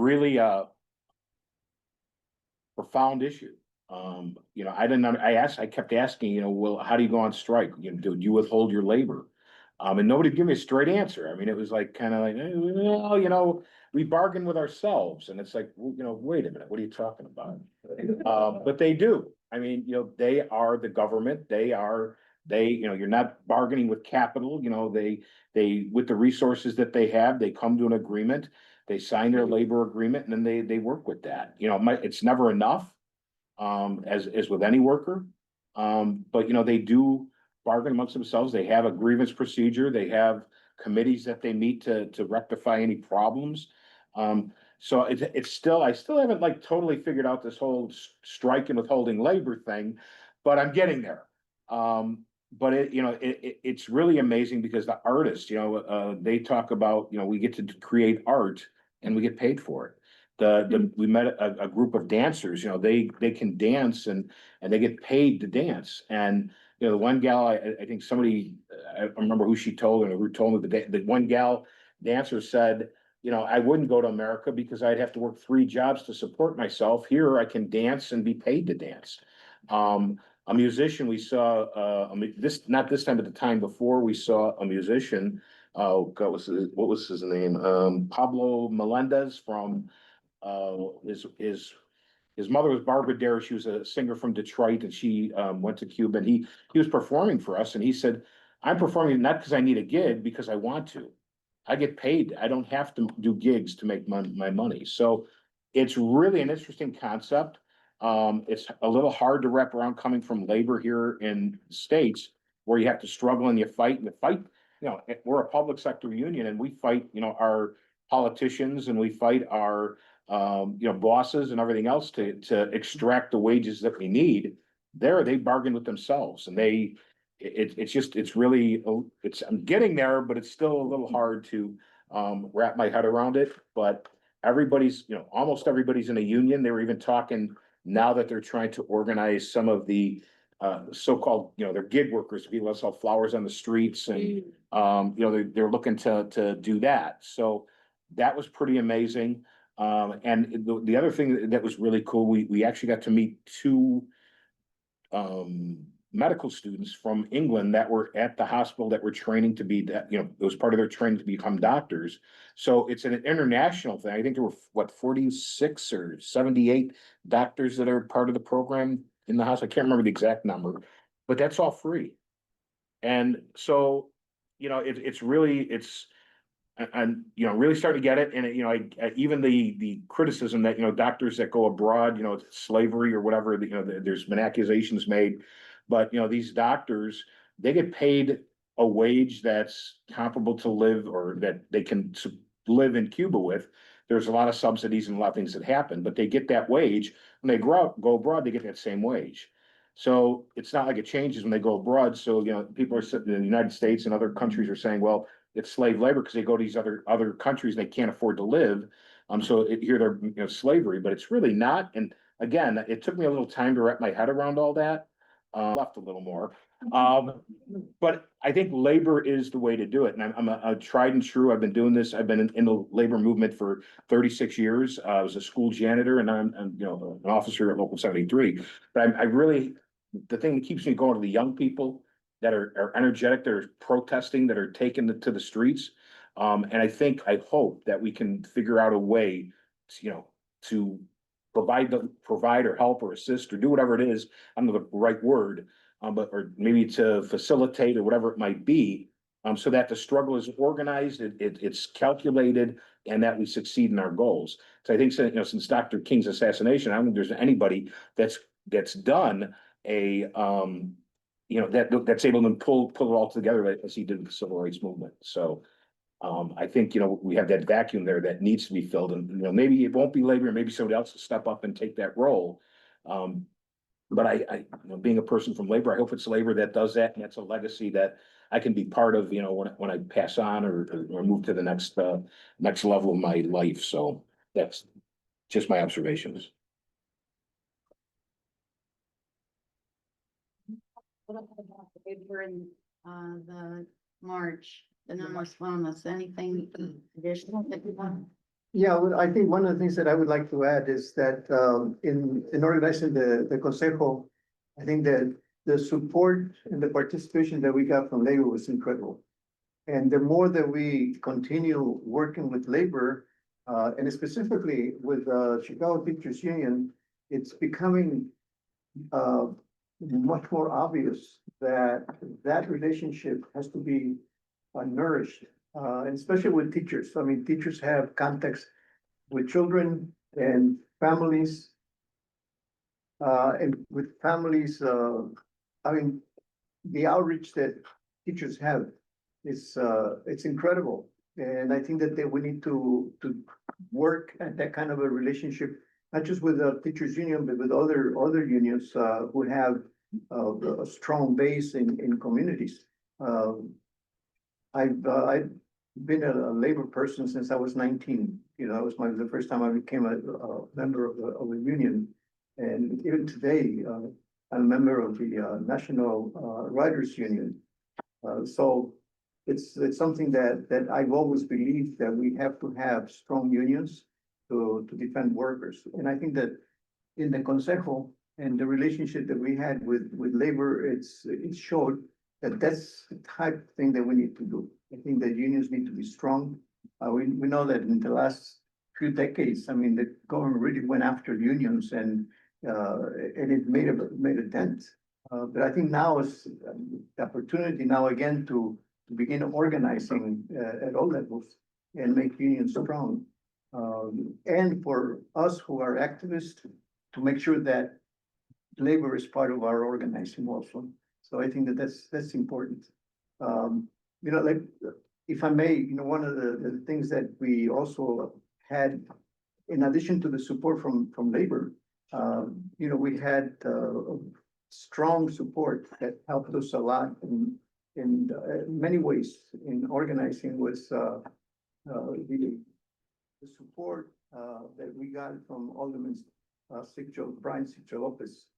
really profound issue. I kept asking, well, how do you go on strike? Do you withhold your labor? And nobody gave me a straight answer. I mean, it was like kind of like, well, we bargain with ourselves, and it's like, well, wait a minute, what are you talking about? But they do. I mean, they are the government. You're not bargaining with capital. They with the resources that they have, they come to an agreement. They sign their labor agreement, and then they work with that. It's never enough, as with any worker. But they do bargain amongst themselves. They have a grievance procedure. They have committees that they meet to rectify any problems. So it's still, I still haven't like totally figured out this whole strike and withholding labor thing, but I'm getting there. But it's really amazing because the artists, they talk about, we get to create art and we get paid for it. We met a group of dancers, they can dance and they get paid to dance. And the one gal, I think somebody, I don't remember who she told or who told me, the one gal dancer said, I wouldn't go to America because I'd have to work 3 jobs to support myself. Here I can dance and be paid to dance. A musician, we saw not this time, but the time before, we saw a musician. Oh God, what was his name? Pablo Melendez from his mother was Barbara Dare. She was a singer from Detroit, and she went to Cuba. And he was performing for us, and he said, "I'm performing not because I need a gig, because I want to. I get paid. I don't have to do gigs to make my money." So it's really an interesting concept. It's a little hard to wrap around coming from labor here in the States, where you have to struggle and you fight and you fight. We're a public sector union, and we fight, our politicians, and we fight our bosses and everything else to extract the wages that we need. They bargain with themselves, and I'm getting there, but it's still a little hard to wrap my head around it. But almost everybody's in a union. They were even talking now that they're trying to organize some of the so-called, their gig workers, people that sell flowers on the streets, and they're looking to do that. So that was pretty amazing. And the other thing that was really cool, we actually got to meet 2 medical students from England that were at the hospital that were training to be that, it was part of their training to become doctors. So it's an international thing. I think there were 46 or 78 doctors that are part of the program in the house. I can't remember the exact number, but that's all free. And so, I'm really starting to get it. And even the criticism that doctors that go abroad, slavery or whatever, there's been accusations made, but these doctors, they get paid a wage that's comparable to live, or that they can live in Cuba with. There's a lot of subsidies and a lot of things that happen, but they get that wage when they go abroad. They get that same wage. So it's not like it changes when they go abroad. So people are sitting in the United States and other countries are saying, well, it's slave labor because they go to these other countries and they can't afford to live. Here they're slavery, but it's really not. And again, it took me a little time to wrap my head around all that. Left a little more. But I think labor is the way to do it. And I'm a tried and true. I've been doing this. I've been in the labor movement for 36 years. I was a school janitor, and I'm an officer at Local 73. But the thing that keeps me going to the young people that are energetic, that are protesting, that are taking to the streets. And I hope that we can figure out a way to provide or help or assist or do whatever it is. I don't know the right word, or maybe to facilitate or whatever it might be, so that the struggle is organized, it's calculated, and that we succeed in our goals. So I think, since Dr. King's assassination, I don't think there's anybody that's done that's able to pull it all together as he did with the civil rights movement. So I think, we have that vacuum there that needs to be filled, and, maybe it won't be labor, maybe somebody else will step up and take that role. But being a person from labor, I hope it's labor that does that, and that's a legacy that I can be part of, when I pass on or move to the next level of my life. So that's just my observations. What about the paper in the March, the non-response, anything additional that you want? Yeah, well, I think one of the things that I would like to add is that in organizing the Consejo, I think that the support and the participation that we got from labor was incredible. And the more that we continue working with labor, and specifically with Chicago Teachers Union, it's becoming much more obvious that that relationship has to be nourished, and especially with teachers. I mean, teachers have context with children and families. And with families, I mean, the outreach that teachers have is, it's incredible. And I think that we need to work at that kind of a relationship, not just with the teachers union, but with other unions, who have a strong base in communities. I've been a labor person since I was 19. You know, it was the first time I became a member of a union. And even today, I'm a member of the National Writers Union. So it's something that I've always believed, that we have to have strong unions to defend workers. And I think that in the Consejo and the relationship that we had with labor, it showed that that's the type of thing that we need to do. I think that unions need to be strong. We know that in the last few decades, I mean, the government really went after unions, and it made a dent. But I think now is the opportunity now again to begin organizing at all levels and make unions strong. And for us who are activists, to make sure that labor is part of our organizing also. So I think that that's important. You know, like, if I may, you know, one of the things that we also had, in addition to the support from labor, you know, we had strong support that helped us a lot in many ways in organizing, was the support that we got from Alderman Brian Lopéz.